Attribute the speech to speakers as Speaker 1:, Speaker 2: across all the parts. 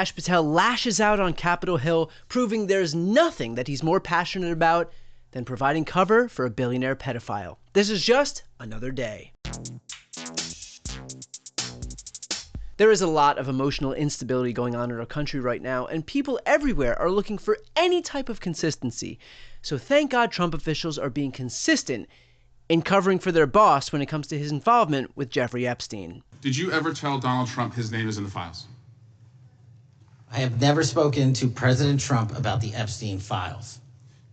Speaker 1: Kash Patel lashes out on Capitol Hill, proving there's nothing that he's more passionate about than providing cover for a billionaire pedophile. This is just another day. There is a lot of emotional instability going on in our country right now, and people everywhere are looking for any type of consistency. So thank God Trump officials are being consistent in covering for their boss when it comes to his involvement with Jeffrey Epstein.
Speaker 2: Did you ever tell Donald Trump his name is in the files?
Speaker 3: I have never spoken to President Trump about the Epstein files.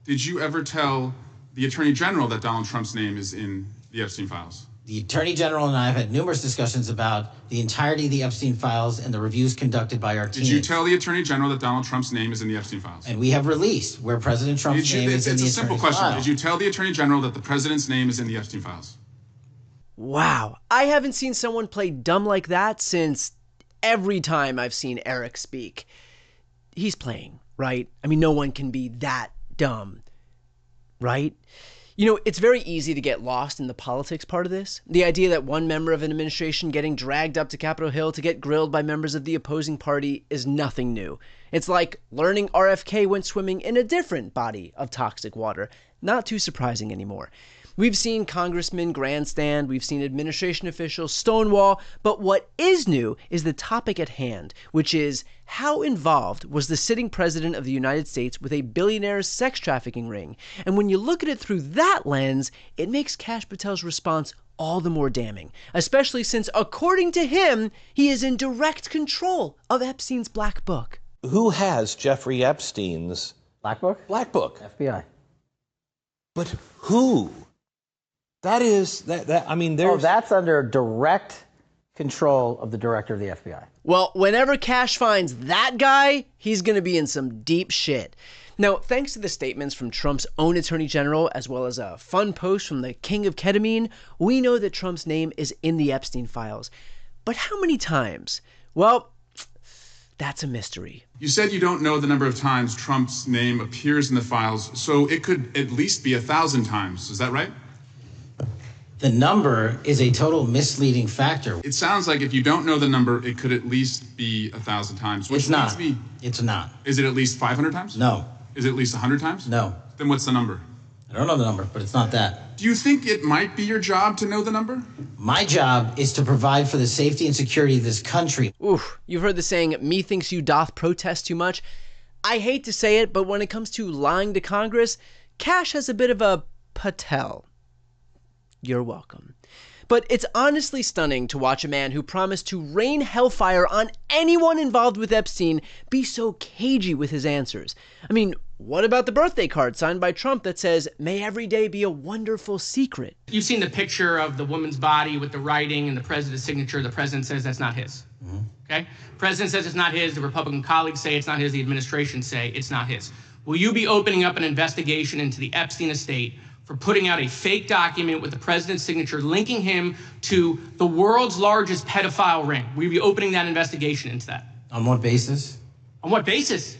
Speaker 2: Did you ever tell the Attorney General that Donald Trump's name is in the Epstein files?
Speaker 3: The Attorney General and I have had numerous discussions about the entirety of the Epstein files and the reviews conducted by our team.
Speaker 2: Did you tell the Attorney General that Donald Trump's name is in the Epstein files?
Speaker 3: And we have released where President Trump's name is in the Attorney General's file. It's a simple question. Did you tell the Attorney General that the President's name is in the Epstein files?
Speaker 1: Wow, I haven't seen someone play dumb like that since every time I've seen Eric speak. He's playing, right? I mean, no one can be that dumb, right? You know, it's very easy to get lost in the politics part of this. The idea that one member of an administration getting dragged up to Capitol Hill to get grilled by members of the opposing party is nothing new. It's like learning RFK went swimming in a different body of toxic water. Not too surprising anymore. We've seen congressmen grandstand, we've seen administration officials stonewall, but what is new is the topic at hand, which is how involved was the sitting president of the United States with a billionaire's sex trafficking ring? And when you look at it through that lens, it makes Kash Patel's response all the more damning, especially since, according to him, he is in direct control of Epstein's black book.
Speaker 4: Who has Jeffrey Epstein's
Speaker 3: Black book?
Speaker 4: black book?
Speaker 3: FBI.
Speaker 4: But who? That is, I mean, there's...
Speaker 5: Oh, that's under direct control of the director of the FBI.
Speaker 1: Well, whenever Kash finds that guy, he's going to be in some deep shit. Now, thanks to the statements from Trump's own attorney general, as well as a fun post from the king of ketamine, we know that Trump's name is in the Epstein files. But how many times? Well, that's a mystery.
Speaker 2: You said you don't know the number of times Trump's name appears in the files, so it could at least be 1,000 times. Is that right?
Speaker 3: The number is a total misleading factor.
Speaker 2: It sounds like if you don't know the number, it could at least be 1,000 times.
Speaker 3: It's not. It's not.
Speaker 2: Is it at least 500 times?
Speaker 3: No.
Speaker 2: Is it at least 100 times?
Speaker 3: No.
Speaker 2: Then what's the number?
Speaker 3: I don't know the number, but it's not that.
Speaker 2: Do you think it might be your job to know the number?
Speaker 3: My job is to provide for the safety and security of this country.
Speaker 1: Oof, you've heard the saying, methinks you doth protest too much. I hate to say it, but when it comes to lying to Congress, Kash has a bit of a Patel. You're welcome. But it's honestly stunning to watch a man who promised to rain hellfire on anyone involved with Epstein be so cagey with his answers. I mean, what about the birthday card signed by Trump that says, "May every day be a wonderful secret"?
Speaker 6: You've seen the picture of the woman's body with the writing and the president's signature. The president says that's not his. Mm-hmm. Okay? The president says it's not his. The Republican colleagues say it's not his. The administration say it's not his. Will you be opening up an investigation into the Epstein estate for putting out a fake document with the president's signature linking him to the world's largest pedophile ring? Will you be opening that investigation into that?
Speaker 3: On what basis?
Speaker 6: On what basis?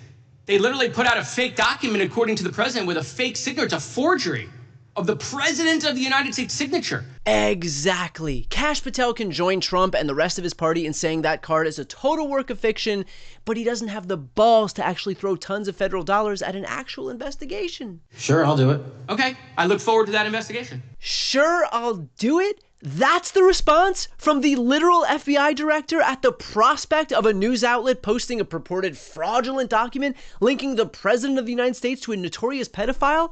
Speaker 6: They literally put out a fake document, according to the president, with a fake signature. It's a forgery of the president of the United States signature.
Speaker 1: Exactly. Kash Patel can join Trump and the rest of his party in saying that card is a total work of fiction, but he doesn't have the balls to actually throw tons of federal dollars at an actual investigation.
Speaker 3: Sure, I'll do it.
Speaker 6: Okay, I look forward to that investigation.
Speaker 1: Sure, I'll do it? That's the response from the literal FBI director at the prospect of a news outlet posting a purported fraudulent document linking the president of the United States to a notorious pedophile?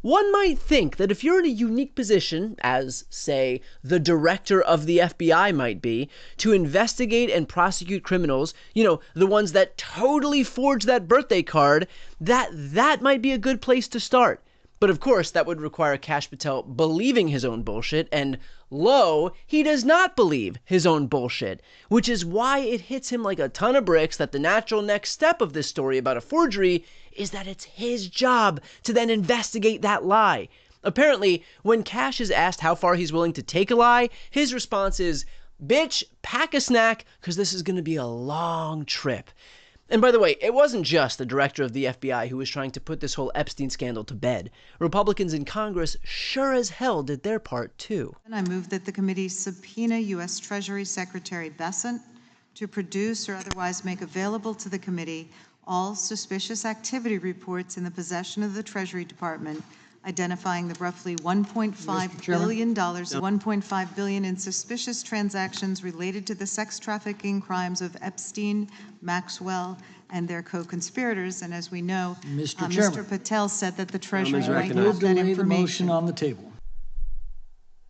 Speaker 1: One might think that if you're in a unique position, as, say, the director of the FBI might be, to investigate and prosecute criminals, you know, the ones that totally forged that birthday card, that might be a good place to start. But of course, that would require Kash Patel believing his own bullshit, and lo, he does not believe his own bullshit, which is why it hits him like a ton of bricks that the natural next step of this story about a forgery is that it's his job to then investigate that lie. Apparently, when Kash is asked how far he's willing to take a lie, his response is, "Bitch, pack a snack, because this is going to be a long trip." And by the way, it wasn't just the director of the FBI who was trying to put this whole Epstein scandal to bed. Republicans in Congress sure as hell did their part too.
Speaker 7: And I move that the committee subpoena U.S. Treasury Secretary Bessent to produce or otherwise make available to the committee all suspicious activity reports in the possession of the Treasury Department, identifying the roughly $1.5 billion, $1.5 billion in suspicious transactions related to the sex trafficking crimes of Epstein, Maxwell, and their co-conspirators. And as we know, Mr. Patel said that the Treasury might have that information.
Speaker 8: Motion on the table.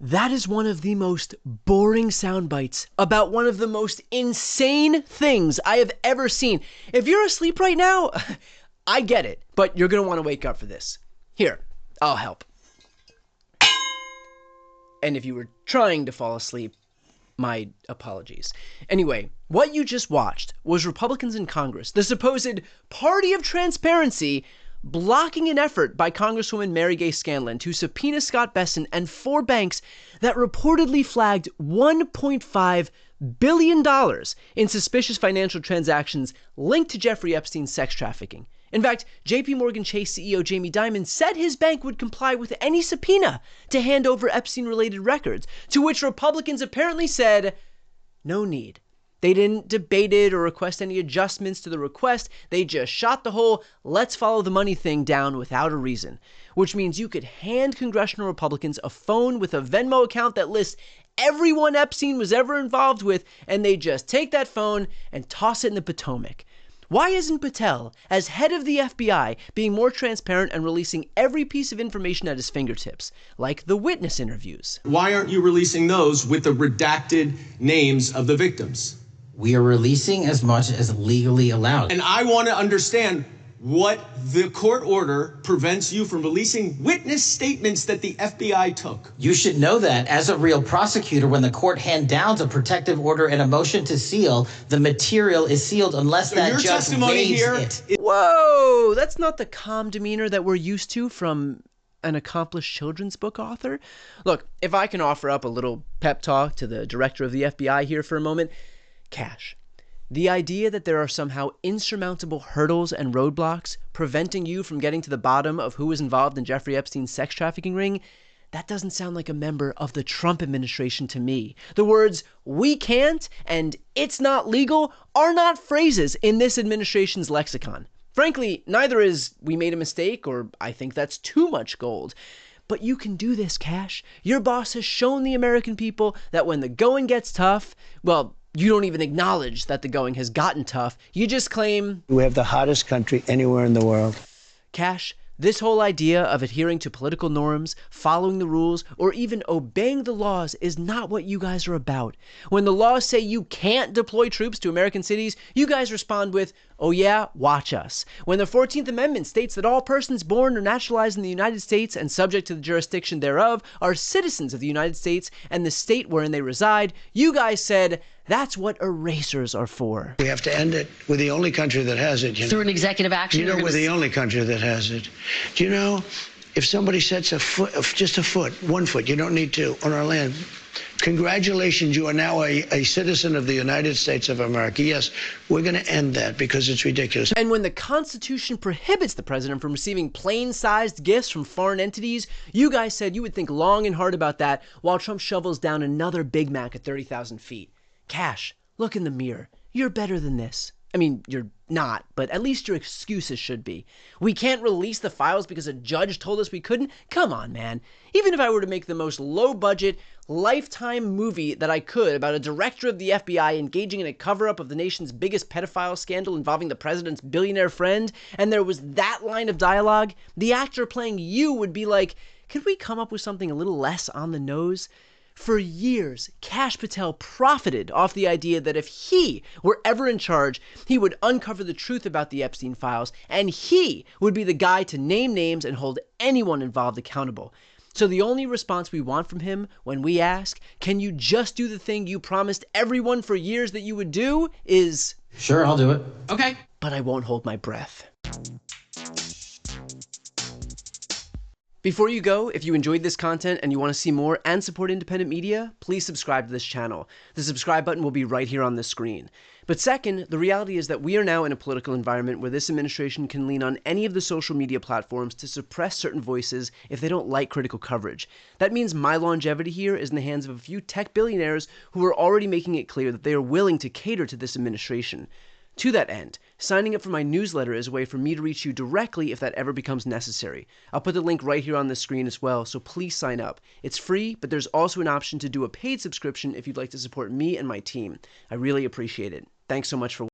Speaker 1: That is one of the most boring sound bites about one of the most insane things I have ever seen. If you're asleep right now, I get it, but you're going to want to wake up for this. Here, I'll help. And if you were trying to fall asleep, my apologies. Anyway, what you just watched was Republicans in Congress, the supposed party of transparency, blocking an effort by Congresswoman Mary Gay Scanlon to subpoena Scott Bessent and 4 banks that reportedly flagged $1.5 billion in suspicious financial transactions linked to Jeffrey Epstein's sex trafficking. In fact, JP Morgan Chase CEO Jamie Dimon said his bank would comply with any subpoena to hand over Epstein-related records, to which Republicans apparently said, no need. They didn't debate it or request any adjustments to the request. They just shot the whole let's follow the money thing down without a reason, which means you could hand congressional Republicans a phone with a Venmo account that lists everyone Epstein was ever involved with, and they just take that phone and toss it in the Potomac. Why isn't Patel, as head of the FBI, being more transparent and releasing every piece of information at his fingertips, like the witness interviews?
Speaker 9: Why aren't you releasing those with the redacted names of the victims?
Speaker 10: We are releasing as much as legally allowed.
Speaker 9: And I want to understand what the court order prevents you from releasing witness statements that the FBI took.
Speaker 10: You should know that as a real prosecutor, when the court hand downs a protective order and a motion to seal, the material is sealed unless that judge waives it.
Speaker 1: Whoa, that's not the calm demeanor that we're used to from an accomplished children's book author. Look, if I can offer up a little pep talk to the director of the FBI here for a moment, Cash. The idea that there are somehow insurmountable hurdles and roadblocks preventing you from getting to the bottom of who was involved in Jeffrey Epstein's sex trafficking ring, that doesn't sound like a member of the Trump administration to me. The words, we can't, and it's not legal, are not phrases in this administration's lexicon. Frankly, neither is, we made a mistake, or I think that's too much gold. But you can do this, Cash. Your boss has shown the American people that when the going gets tough, well, you don't even acknowledge that the going has gotten tough. You just claim,
Speaker 11: we have the hottest country anywhere in the world.
Speaker 1: Cash, this whole idea of adhering to political norms, following the rules, or even obeying the laws is not what you guys are about. When the laws say you can't deploy troops to American cities, you guys respond with, oh yeah, watch us. When the 14th Amendment states that all persons born or naturalized in the United States and subject to the jurisdiction thereof are citizens of the United States and the state wherein they reside, you guys said, that's what erasers are for.
Speaker 11: We have to end it. We're the only country that has it.
Speaker 12: Through an executive action.
Speaker 11: You know, we're the only country that has it. Do you know, if somebody sets a foot, just a foot, 1 foot, you don't need 2, on our land, congratulations, you are now a citizen of the United States of America. Yes, we're going to end that because it's ridiculous.
Speaker 1: And when the Constitution prohibits the president from receiving plain-sized gifts from foreign entities, you guys said you would think long and hard about that while Trump shovels down another Big Mac at 30,000 feet. Cash, look in the mirror. You're better than this. I mean, you're not, but at least your excuses should be. We can't release the files because a judge told us we couldn't? Come on, man. Even if I were to make the most low-budget, Lifetime movie that I could about a director of the FBI engaging in a cover-up of the nation's biggest pedophile scandal involving the president's billionaire friend, and there was that line of dialogue, the actor playing you would be like, could we come up with something a little less on the nose? For years, Kash Patel profited off the idea that if he were ever in charge, he would uncover the truth about the Epstein files, and he would be the guy to name names and hold anyone involved accountable. So the only response we want from him when we ask, can you just do the thing you promised everyone for years that you would do, is,
Speaker 10: sure, I'll do it.
Speaker 6: Okay.
Speaker 1: But I won't hold my breath. Before you go, if you enjoyed this content and you want to see more and support independent media, please subscribe to this channel. The subscribe button will be right here on the screen. But second, the reality is that we are now in a political environment where this administration can lean on any of the social media platforms to suppress certain voices if they don't like critical coverage. That means my longevity here is in the hands of a few tech billionaires who are already making it clear that they are willing to cater to this administration. To that end, signing up for my newsletter is a way for me to reach you directly if that ever becomes necessary. I'll put the link right here on the screen as well, so please sign up. It's free, but there's also an option to do a paid subscription if you'd like to support me and my team. I really appreciate it. Thanks so much for watching.